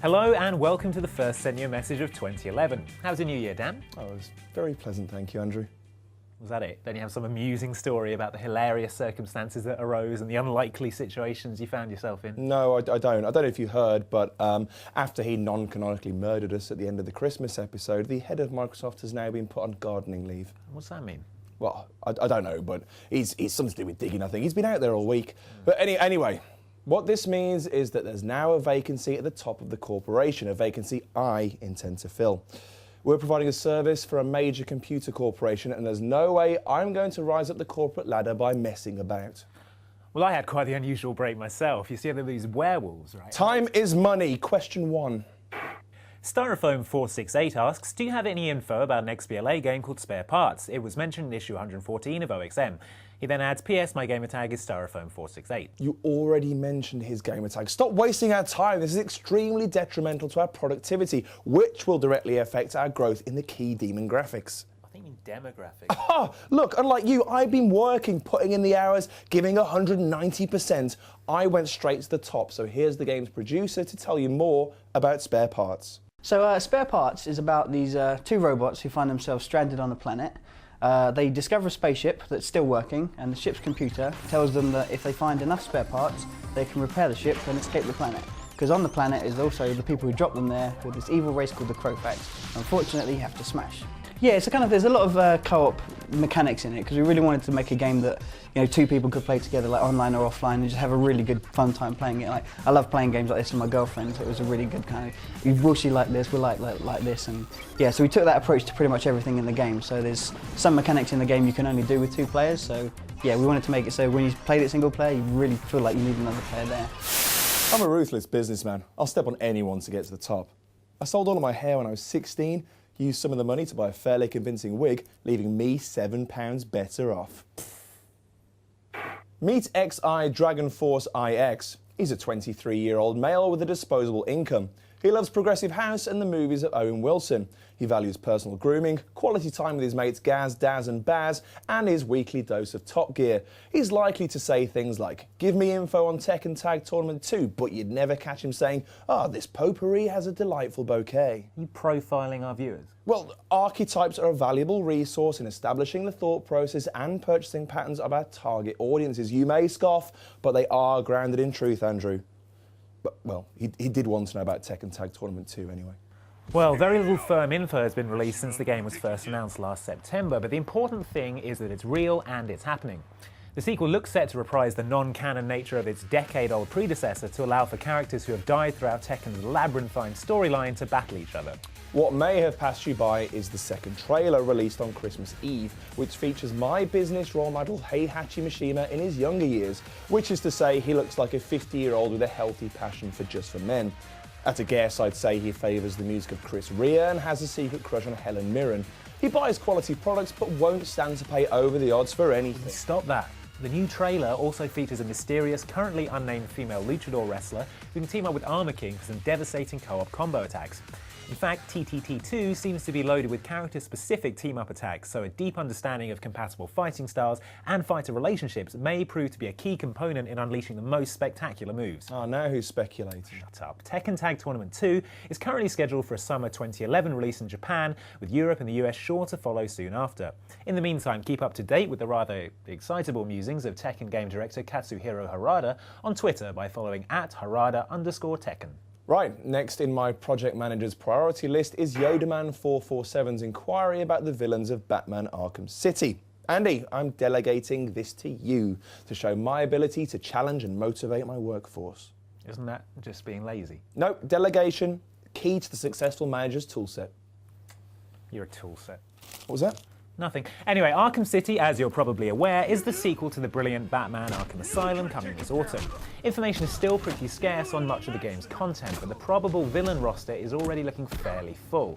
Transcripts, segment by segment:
Hello and welcome to the first SentUAMessage of 2011. How was your new year, Dan? Oh, it was very pleasant, thank you, Andrew. Was that it? Don't you have some amusing story about the hilarious circumstances that arose and the unlikely situations you found yourself in? No, I don't. I don't know if you heard, but after he non-canonically murdered us at the end of the Christmas episode, the head of Microsoft has now been put on gardening leave. What's that mean? Well, I don't know, but he's something to do with digging, I think. He's been out there all week. But anyway, what this means is that there's now a vacancy at the top of the corporation, a vacancy I intend to fill. We're providing a service for a major computer corporation, and there's no way I'm going to rise up the corporate ladder by messing about. Well, I had quite the unusual break myself. You see, there were these werewolves, right? Time is money. Question 1. Styrofoam468 asks, do you have any info about an XBLA game called Spare Parts? It was mentioned in issue 114 of OXM. He then adds, PS, my gamertag is Styrofoam468. You already mentioned his gamertag. Stop wasting our time. This is extremely detrimental to our productivity, which will directly affect our growth in the key demon graphics. I think you mean demographics. Oh, look, unlike you, I've been working, putting in the hours, giving 190%. I went straight to the top, so here's the game's producer to tell you more about Spare Parts. So Spare Parts is about these two robots who find themselves stranded on a planet. They discover a spaceship that's still working, and the ship's computer tells them that if they find enough spare parts, they can repair the ship and escape the planet. Because on the planet is also the people who dropped them there with this evil race called the Crowfax. Unfortunately, you have to smash. Yeah, so there's a lot of co-op mechanics in it, because we really wanted to make a game that, you know, two people could play together, like online or offline, and just have a really good fun time playing it. Like, I love playing games like this with my girlfriend, so it was a really good kind of, will she like this, we'll like this, and yeah, so we took that approach to pretty much everything in the game. So there's some mechanics in the game you can only do with 2 players, so yeah, we wanted to make it so when you played it single player, you really feel like you need another player there. I'm a ruthless businessman. I'll step on anyone to get to the top. I sold all of my hair when I was 16, used some of the money to buy a fairly convincing wig, leaving me £7 better off. Meet XI Dragon Force IX. He's a 23-year-old male with a disposable income. He loves progressive house and the movies of Owen Wilson. He values personal grooming, quality time with his mates Gaz, Daz and Baz, and his weekly dose of Top Gear. He's likely to say things like, give me info on Tekken Tag Tournament 2, but you'd never catch him saying, this potpourri has a delightful bouquet. Are you profiling our viewers? Well, archetypes are a valuable resource in establishing the thought process and purchasing patterns of our target audiences. You may scoff, but they are grounded in truth, Andrew. But, well, he did want to know about Tekken Tag Tournament 2 anyway. Well, very little firm info has been released since the game was first announced last September, but the important thing is that it's real and it's happening. The sequel looks set to reprise the non-canon nature of its decade-old predecessor to allow for characters who have died throughout Tekken's labyrinthine storyline to battle each other. What may have passed you by is the second trailer released on Christmas Eve, which features my business role model Heihachi Mishima in his younger years, which is to say he looks like a 50-year-old with a healthy passion for just for men. At a guess, I'd say he favours the music of Chris Rea and has a secret crush on Helen Mirren. He buys quality products but won't stand to pay over the odds for anything. Stop that. The new trailer also features a mysterious, currently unnamed female luchador wrestler who can team up with Armor King for some devastating co-op combo attacks. In fact, TTT2 seems to be loaded with character-specific team-up attacks, so a deep understanding of compatible fighting styles and fighter relationships may prove to be a key component in unleashing the most spectacular moves. Oh, now who's speculating? Shut up. Tekken Tag Tournament 2 is currently scheduled for a summer 2011 release in Japan, with Europe and the US sure to follow soon after. In the meantime, keep up to date with the rather excitable musings of Tekken game director Katsuhiro Harada on Twitter by following @Harada_Tekken. Right, next in my project manager's priority list is Yodaman447's inquiry about the villains of Batman Arkham City. Andy, I'm delegating this to you to show my ability to challenge and motivate my workforce. Isn't that just being lazy? No, delegation, key to the successful manager's toolset. You're a toolset. What was that? Nothing. Anyway, Arkham City, as you're probably aware, is the sequel to the brilliant Batman Arkham Asylum coming this autumn. Information is still pretty scarce on much of the game's content, but the probable villain roster is already looking fairly full.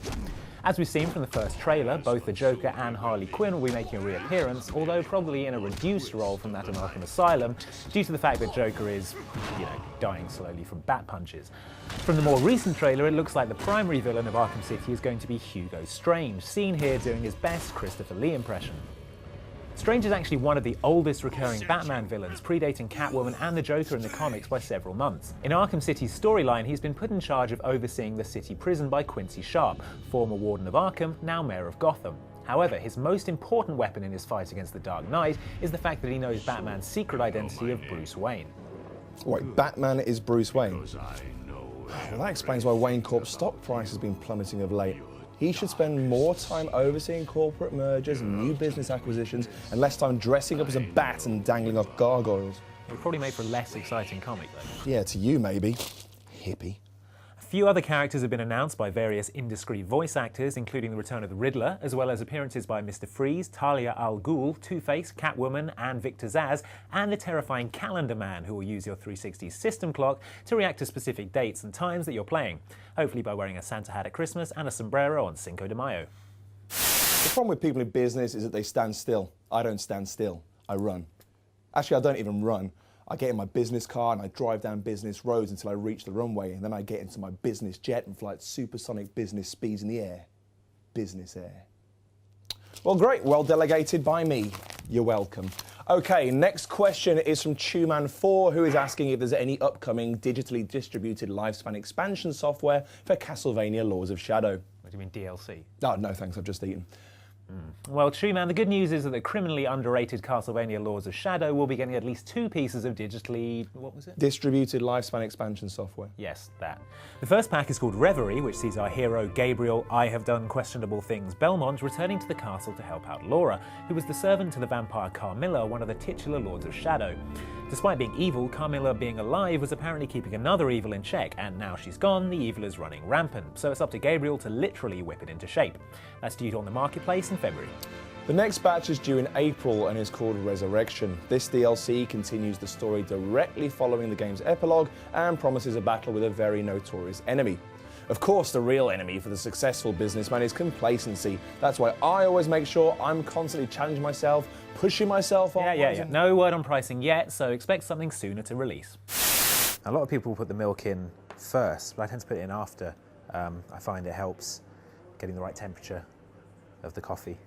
As we've seen from the first trailer, both the Joker and Harley Quinn will be making a reappearance, although probably in a reduced role from that of Arkham Asylum, due to the fact that Joker is, dying slowly from bat punches. From the more recent trailer, it looks like the primary villain of Arkham City is going to be Hugo Strange, seen here doing his best Christopher Lee impression. Strange is actually one of the oldest recurring Batman villains, predating Catwoman and the Joker in the comics by several months. In Arkham City's storyline, he's been put in charge of overseeing the city prison by Quincy Sharp, former Warden of Arkham, now Mayor of Gotham. However, his most important weapon in his fight against the Dark Knight is the fact that he knows Batman's secret identity of Bruce Wayne. Wait, Batman is Bruce Wayne? Well, that explains why Wayne Corp's stock price has been plummeting of late. He should spend more time overseeing corporate mergers and new business acquisitions and less time dressing up as a bat and dangling off gargoyles. It would probably make for a less exciting comic, though. Yeah, to you maybe. Hippie. A few other characters have been announced by various indiscreet voice actors, including the return of the Riddler, as well as appearances by Mr. Freeze, Talia al Ghul, Two-Face, Catwoman, and Victor Zsasz, and the terrifying Calendar Man, who will use your 360 system clock to react to specific dates and times that you're playing, hopefully by wearing a Santa hat at Christmas and a sombrero on Cinco de Mayo. The problem with people in business is that they stand still. I don't stand still. I run. Actually, I don't even run. I get in my business car and I drive down business roads until I reach the runway, and then I get into my business jet and fly at supersonic business speeds in the air. Business air. Well, great. Well delegated by me. You're welcome. Okay, next question is from Tuman4, who is asking if there's any upcoming digitally distributed lifespan expansion software for Castlevania Lords of Shadow. What do you mean, DLC? Oh, no thanks, I've just eaten. Well, true, man. The good news is that the criminally underrated Castlevania Lords of Shadow will be getting at least 2 pieces of digitally... what was it? Distributed lifespan expansion software. Yes, that. The first pack is called Reverie, which sees our hero Gabriel, I have done questionable things, Belmont, returning to the castle to help out Laura, who was the servant to the vampire Carmilla, one of the titular Lords of Shadow. Despite being evil, Carmilla being alive was apparently keeping another evil in check, and now she's gone, the evil is running rampant, so it's up to Gabriel to literally whip it into shape. That's due on the marketplace in February. The next batch is due in April and is called Resurrection. This DLC continues the story directly following the game's epilogue and promises a battle with a very notorious enemy. Of course, the real enemy for the successful businessman is complacency. That's why I always make sure I'm constantly challenging myself, pushing myself on. Yeah. No word on pricing yet, so expect something sooner to release. A lot of people put the milk in first, but I tend to put it in after. I find it helps getting the right temperature of the coffee.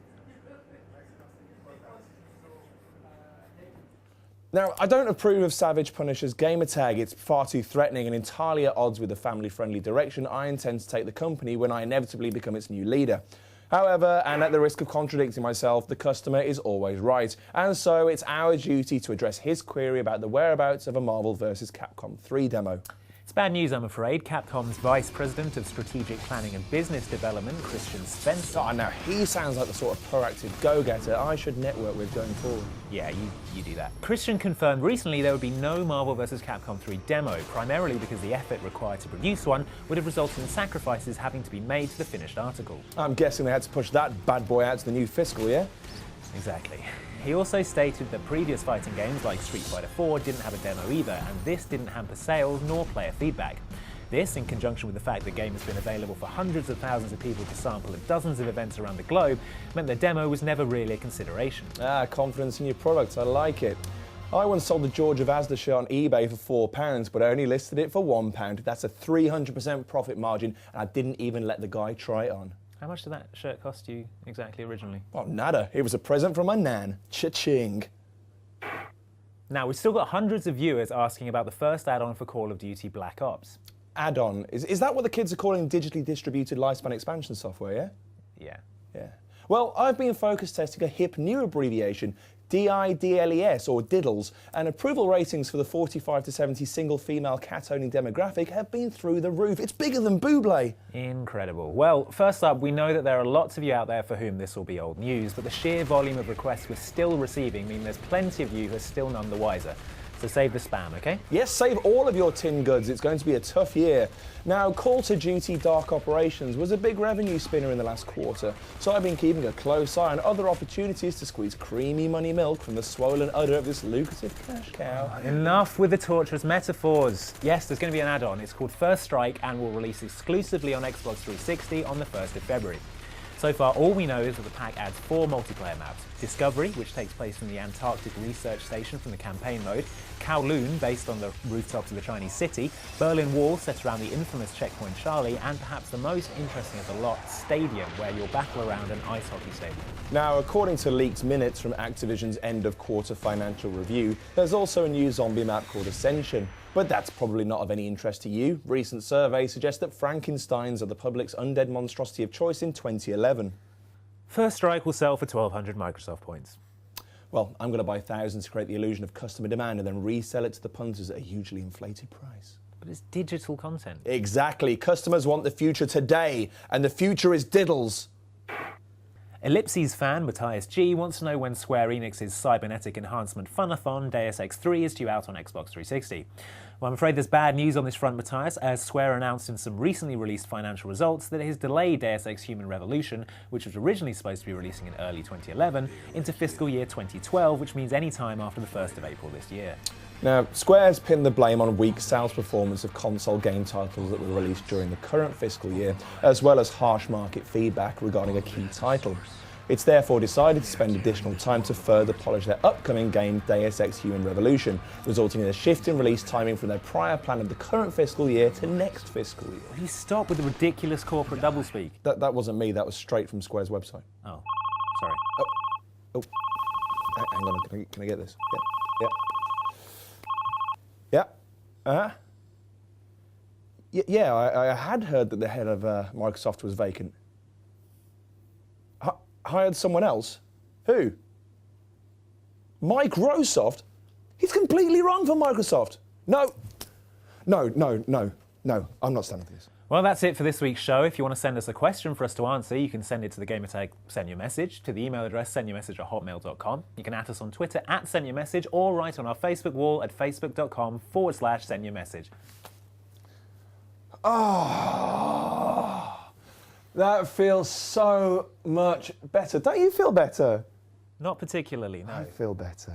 Now, I don't approve of Savage Punisher's gamertag. It's far too threatening and entirely at odds with the family-friendly direction I intend to take the company when I inevitably become its new leader. However, and at the risk of contradicting myself, the customer is always right, and so it's our duty to address his query about the whereabouts of a Marvel vs. Capcom 3 demo. It's bad news, I'm afraid. Capcom's Vice President of Strategic Planning and Business Development, Christian Spencer... Oh, now he sounds like the sort of proactive go-getter I should network with going forward. Yeah, you do that. Christian confirmed recently there would be no Marvel vs. Capcom 3 demo, primarily because the effort required to produce one would have resulted in sacrifices having to be made to the finished article. I'm guessing they had to push that bad boy out to the new fiscal year. Exactly. He also stated that previous fighting games like Street Fighter 4 didn't have a demo either, and this didn't hamper sales nor player feedback. This, in conjunction with the fact the game has been available for hundreds of thousands of people to sample at dozens of events around the globe, meant the demo was never really a consideration. Confidence in your product, I like it. I once sold the George of Asda shirt on eBay for £4, but I only listed it for £1. That's a 300% profit margin, and I didn't even let the guy try it on. How much did that shirt cost you exactly originally? Oh, nada. It was a present from my nan. Cha-ching. Now, we've still got hundreds of viewers asking about the first add-on for Call of Duty Black Ops. Add-on? Is that what the kids are calling digitally distributed lifespan expansion software, yeah? Yeah. Yeah. Well, I've been focus testing a hip new abbreviation, DIDLES, or DIDDLES, and approval ratings for the 45 to 70 single female cat-owning demographic have been through the roof. It's bigger than Buble. Incredible. Well, first up, we know that there are lots of you out there for whom this will be old news, but the sheer volume of requests we're still receiving mean there's plenty of you who are still none the wiser. So save the spam, okay? Yes, save all of your tin goods. It's going to be a tough year. Now, Call to Duty Dark Operations was a big revenue spinner in the last quarter, so I've been keeping a close eye on other opportunities to squeeze creamy money milk from the swollen udder of this lucrative cash cow. Enough with the torturous metaphors. Yes, there's going to be an add-on. It's called First Strike and will release exclusively on Xbox 360 on the 1st of February. So far, all we know is that the pack adds 4 multiplayer maps. Discovery, which takes place in the Antarctic Research Station from the campaign mode, Kowloon, based on the rooftops of the Chinese city, Berlin Wall, set around the infamous Checkpoint Charlie, and perhaps the most interesting of the lot, Stadium, where you'll battle around an ice hockey stadium. Now, according to leaked minutes from Activision's end-of-quarter financial review, there's also a new zombie map called Ascension. But that's probably not of any interest to you. Recent surveys suggest that Frankensteins are the public's undead monstrosity of choice in 2011. First Strike will sell for 1,200 Microsoft points. Well, I'm going to buy thousands to create the illusion of customer demand and then resell it to the punters at a hugely inflated price. But it's digital content. Exactly. Customers want the future today, and the future is diddles. Ellipses fan Matthias G wants to know when Square Enix's cybernetic enhancement funathon Deus Ex 3 is due out on Xbox 360. Well, I'm afraid there's bad news on this front, Matthias, as Square announced in some recently released financial results that it has delayed Deus Ex Human Revolution, which was originally supposed to be releasing in early 2011, into fiscal year 2012, which means any time after the 1st of April this year. Now, Square's pinned the blame on weak sales performance of console game titles that were released during the current fiscal year, as well as harsh market feedback regarding a key title. It's therefore decided to spend additional time to further polish their upcoming game, Deus Ex Human Revolution, resulting in a shift in release timing from their prior plan of the current fiscal year to next fiscal year. Will you stop with the ridiculous corporate doublespeak? That wasn't me, that was straight from Square's website. Oh, sorry. Oh. Hang on, can I get this? Yeah. Yeah, I had heard that the head of Microsoft was vacant. Hired someone else? Who? Microsoft? He's completely wrong for Microsoft. No, I'm not standing for this. Well, that's it for this week's show. If you want to send us a question for us to answer, you can send it to the gamertag SentUAMessage, to the email address SentUAMessage@hotmail.com. You can at us on Twitter @SentUAMessage, or write on our Facebook wall at facebook.com/SentUAMessage. Oh, that feels so much better. Don't you feel better? Not particularly, no. I feel better.